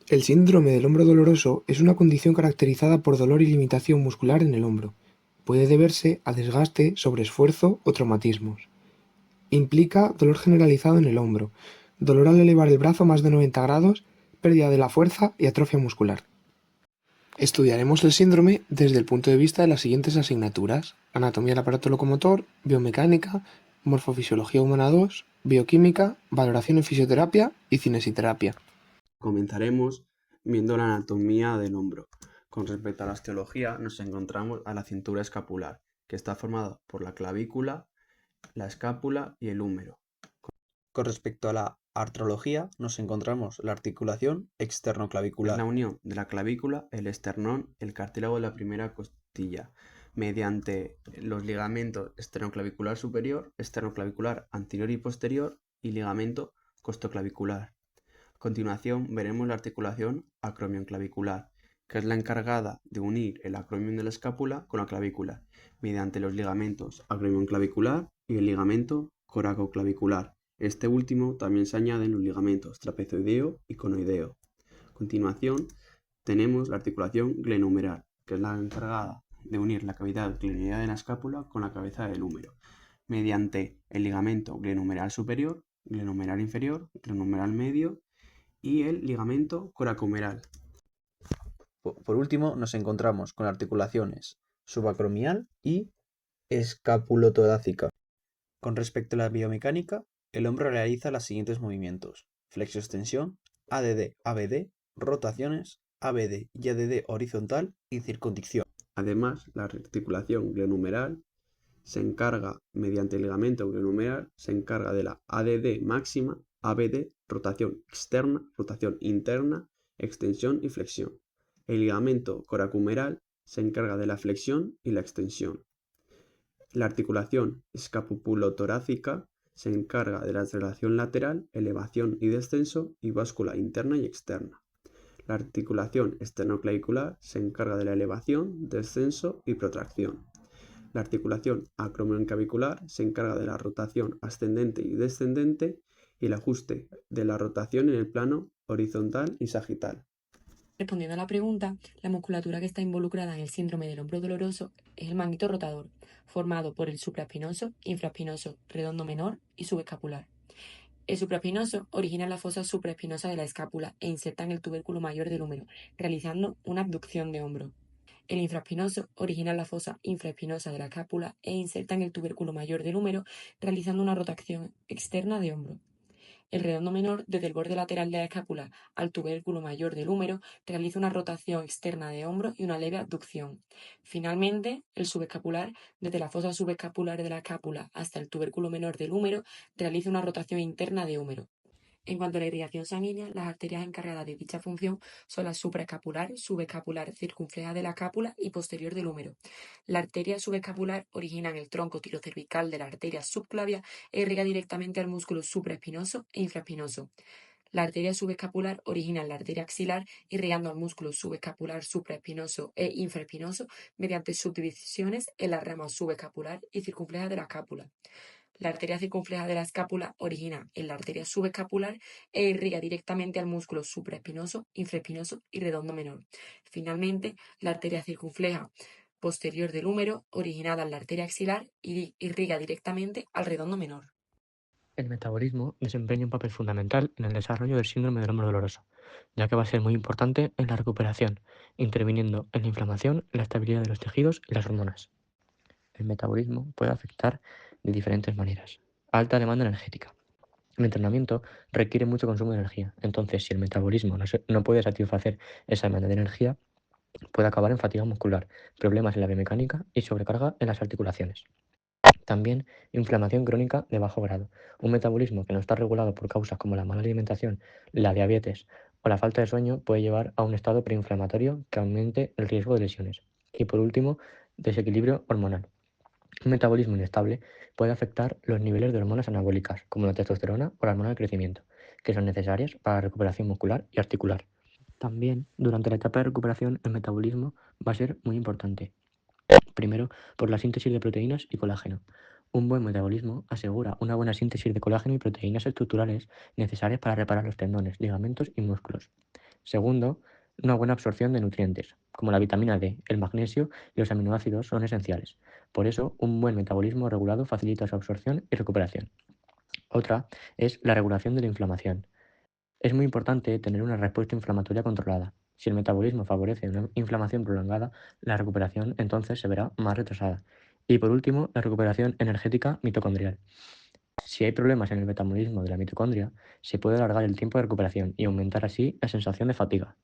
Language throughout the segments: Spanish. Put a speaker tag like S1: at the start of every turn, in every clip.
S1: El síndrome del hombro doloroso es una condición caracterizada por dolor y limitación muscular en el hombro. Puede deberse a desgaste, sobreesfuerzo o traumatismos. Implica dolor generalizado en el hombro, dolor al elevar el brazo a más de 90 grados, pérdida de la fuerza y atrofia muscular. Estudiaremos el síndrome desde el punto de vista de las siguientes asignaturas: anatomía del aparato locomotor, biomecánica, morfofisiología humana 2, bioquímica, valoración en fisioterapia y cinesiterapia.
S2: Comenzaremos viendo la anatomía del hombro. Con respecto a la osteología, nos encontramos a la cintura escapular, que está formada por la clavícula, la escápula y el húmero.
S3: Con respecto a la artrología, nos encontramos la articulación externoclavicular.
S2: La unión de la clavícula, el esternón, el cartílago de la primera costilla, mediante los ligamentos esternoclavicular superior, esternoclavicular anterior y posterior y ligamento costoclavicular. A continuación veremos la articulación acromioclavicular, que es la encargada de unir el acromion de la escápula con la clavícula, mediante los ligamentos acromioclavicular y el ligamento coracoclavicular. Este último también se añaden los ligamentos trapezoideo y conoideo. A continuación tenemos la articulación glenohumeral, que es la encargada de unir la cavidad glenoidea de la escápula con la cabeza del húmero, mediante el ligamento glenohumeral superior, glenohumeral inferior, glenohumeral medio y el ligamento coracohumeral.
S3: Por último, nos encontramos con articulaciones subacromial y escapulotorácica. Con respecto a la biomecánica, el hombro realiza los siguientes movimientos: flexioextensión, ADD, ABD, rotaciones, ABD y ADD horizontal y circundición.
S2: Además, la articulación glenohumeral se encarga, mediante el ligamento glenohumeral, se encarga de la ADD máxima, ABD, rotación externa, rotación interna, extensión y flexión. El ligamento coracohumeral se encarga de la flexión y la extensión. La articulación escapulotorácica se encarga de la traslación lateral, elevación y descenso y báscula interna y externa. La articulación esternoclavicular se encarga de la elevación, descenso y protracción. La articulación acromioclavicular se encarga de la rotación ascendente y descendente y el ajuste de la rotación en el plano horizontal y sagital.
S4: Respondiendo a la pregunta, la musculatura que está involucrada en el síndrome del hombro doloroso es el manguito rotador, formado por el supraespinoso, infraespinoso, redondo menor y subescapular. El supraespinoso origina en la fosa supraespinosa de la escápula e inserta en el tubérculo mayor del húmero, realizando una abducción de hombro. El infraespinoso origina en la fosa infraespinosa de la escápula e inserta en el tubérculo mayor del húmero, realizando una rotación externa de hombro. El redondo menor, desde el borde lateral de la escápula al tubérculo mayor del húmero, realiza una rotación externa de hombro y una leve abducción. Finalmente, el subescapular, desde la fosa subescapular de la escápula hasta el tubérculo menor del húmero, realiza una rotación interna de húmero. En cuanto a la irrigación sanguínea, las arterias encargadas de dicha función son la supraescapular, subescapular, circunfleja de la escápula y posterior del húmero. La arteria subescapular origina en el tronco tirocervical de la arteria subclavia e irriga directamente al músculo supraespinoso e infraespinoso. La arteria subescapular origina en la arteria axilar, irrigando al músculo subescapular supraespinoso e infraespinoso mediante subdivisiones en la rama subescapular y circunfleja de la escápula. La arteria circunfleja de la escápula origina en la arteria subescapular e irriga directamente al músculo supraespinoso, infraespinoso y redondo menor. Finalmente, la arteria circunfleja posterior del húmero, originada en la arteria axilar, irriga directamente al redondo menor.
S5: El metabolismo desempeña un papel fundamental en el desarrollo del síndrome del hombro doloroso, ya que va a ser muy importante en la recuperación, interviniendo en la inflamación, la estabilidad de los tejidos y las hormonas. El metabolismo puede afectar de diferentes maneras. Alta demanda energética. El entrenamiento requiere mucho consumo de energía, entonces si el metabolismo no puede satisfacer esa demanda de energía, puede acabar en fatiga muscular, problemas en la biomecánica y sobrecarga en las articulaciones. También inflamación crónica de bajo grado, un metabolismo que no está regulado por causas como la mala alimentación, la diabetes o la falta de sueño puede llevar a un estado preinflamatorio que aumente el riesgo de lesiones. Y por último, desequilibrio hormonal. Un metabolismo inestable puede afectar los niveles de hormonas anabólicas, como la testosterona o la hormona del crecimiento, que son necesarias para la recuperación muscular y articular. También, durante la etapa de recuperación, el metabolismo va a ser muy importante. Primero, por la síntesis de proteínas y colágeno. Un buen metabolismo asegura una buena síntesis de colágeno y proteínas estructurales necesarias para reparar los tendones, ligamentos y músculos. Segundo, una buena absorción de nutrientes, como la vitamina D, el magnesio y los aminoácidos son esenciales. Por eso, un buen metabolismo regulado facilita su absorción y recuperación. Otra es la regulación de la inflamación. Es muy importante tener una respuesta inflamatoria controlada. Si el metabolismo favorece una inflamación prolongada, la recuperación entonces se verá más retrasada. Y por último, la recuperación energética mitocondrial. Si hay problemas en el metabolismo de la mitocondria, se puede alargar el tiempo de recuperación y aumentar así la sensación de fatiga.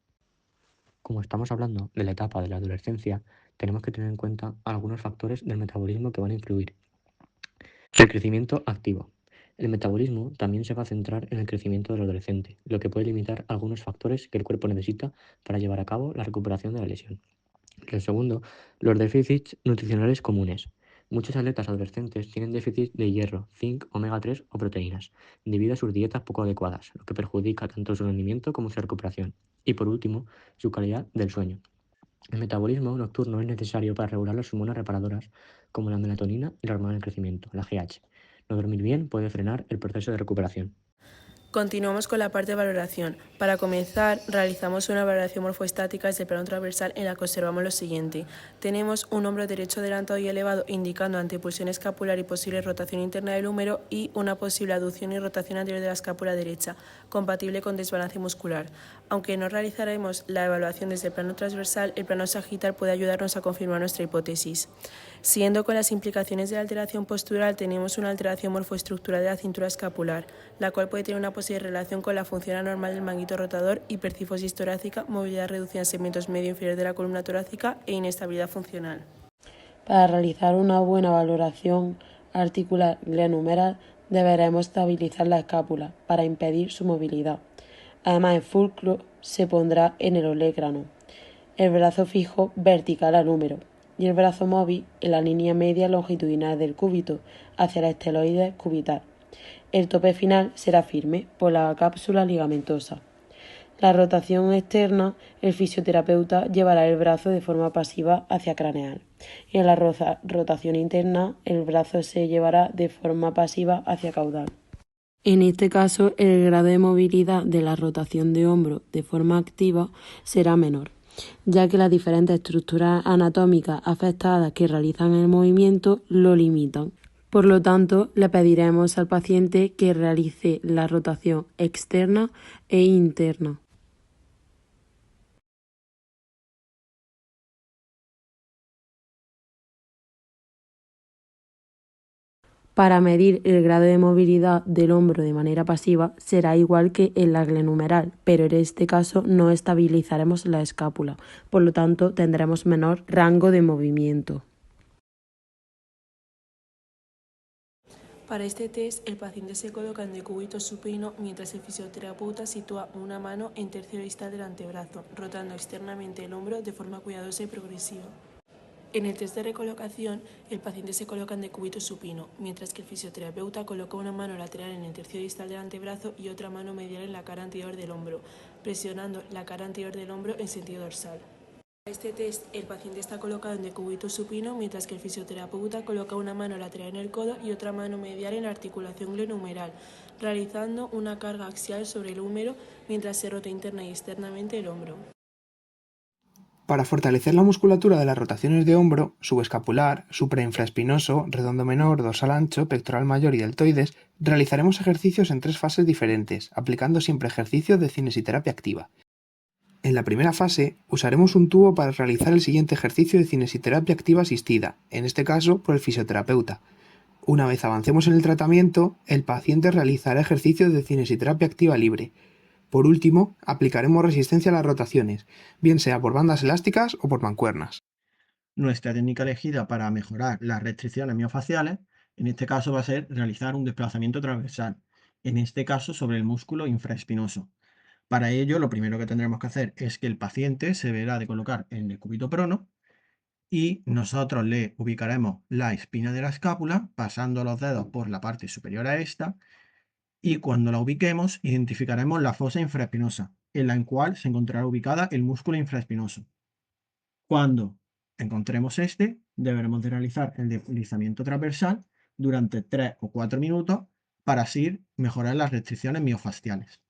S5: Como estamos hablando de la etapa de la adolescencia, tenemos que tener en cuenta algunos factores del metabolismo que van a influir. El crecimiento activo. El metabolismo también se va a centrar en el crecimiento del adolescente, lo que puede limitar algunos factores que el cuerpo necesita para llevar a cabo la recuperación de la lesión. El segundo, los déficits nutricionales comunes. Muchos atletas adolescentes tienen déficit de hierro, zinc, omega 3 o proteínas, debido a sus dietas poco adecuadas, lo que perjudica tanto su rendimiento como su recuperación. Y por último, su calidad del sueño. El metabolismo nocturno es necesario para regular las hormonas reparadoras como la melatonina y la hormona del crecimiento, la GH. No dormir bien puede frenar el proceso de recuperación.
S6: Continuamos con la parte de valoración. Para comenzar, realizamos una valoración morfoestática desde el plano transversal en la que observamos lo siguiente. Tenemos un hombro derecho adelantado y elevado indicando antepulsión escapular y posible rotación interna del húmero y una posible aducción y rotación anterior de la escápula derecha, compatible con desbalance muscular. Aunque no realizaremos la evaluación desde el plano transversal, el plano sagital puede ayudarnos a confirmar nuestra hipótesis. Siguiendo con las implicaciones de la alteración postural, tenemos una alteración morfoestructural de la cintura escapular, la cual puede tener una posible relación con la función anormal del manguito rotador, hipercifosis torácica, movilidad reducida en segmentos medio e inferior de la columna torácica e inestabilidad funcional.
S7: Para realizar una buena valoración articular glenohumeral deberemos estabilizar la escápula para impedir su movilidad. Además, el fulcro se pondrá en el olecrano, el brazo fijo vertical al húmero y el brazo móvil en la línea media longitudinal del cúbito hacia la esteloide cubital. El tope final será firme por la cápsula ligamentosa. La rotación externa, el fisioterapeuta llevará el brazo de forma pasiva hacia craneal y en la rotación interna el brazo se llevará de forma pasiva hacia caudal. En este caso, el grado de movilidad de la rotación de hombro de forma activa será menor, ya que las diferentes estructuras anatómicas afectadas que realizan el movimiento lo limitan. Por lo tanto, le pediremos al paciente que realice la rotación externa e interna. Para medir el grado de movilidad del hombro de manera pasiva será igual que en la glenohumeral, pero en este caso no estabilizaremos la escápula, por lo tanto tendremos menor rango de movimiento.
S6: Para este test, el paciente se coloca en decúbito supino mientras el fisioterapeuta sitúa una mano en tercio distal del antebrazo, rotando externamente el hombro de forma cuidadosa y progresiva. En el test de recolocación, el paciente se coloca en decúbito supino, mientras que el fisioterapeuta coloca una mano lateral en el tercio distal del antebrazo y otra mano medial en la cara anterior del hombro, presionando la cara anterior del hombro en sentido dorsal. Para este test, el paciente está colocado en decúbito supino, mientras que el fisioterapeuta coloca una mano lateral en el codo y otra mano medial en la articulación glenohumeral, realizando una carga axial sobre el húmero mientras se rota interna y externamente el hombro.
S1: Para fortalecer la musculatura de las rotaciones de hombro, subescapular, suprainfraespinoso, redondo menor, dorsal ancho, pectoral mayor y deltoides, realizaremos ejercicios en 3 fases diferentes, aplicando siempre ejercicios de cinesiterapia activa. En la primera fase, usaremos un tubo para realizar el siguiente ejercicio de cinesiterapia activa asistida, en este caso por el fisioterapeuta. Una vez avancemos en el tratamiento, el paciente realizará ejercicios de cinesiterapia activa libre. Por último, aplicaremos resistencia a las rotaciones, bien sea por bandas elásticas o por mancuernas.
S3: Nuestra técnica elegida para mejorar las restricciones miofaciales, en este caso va a ser realizar un desplazamiento transversal, en este caso sobre el músculo infraespinoso. Para ello, lo primero que tendremos que hacer es que el paciente se verá de colocar en el decúbito prono y nosotros le ubicaremos la espina de la escápula pasando los dedos por la parte superior a esta y cuando la ubiquemos identificaremos la fosa infraespinosa, en la cual se encontrará ubicada el músculo infraespinoso. Cuando encontremos este, deberemos de realizar el deslizamiento transversal durante 3 o 4 minutos para así mejorar las restricciones miofasciales.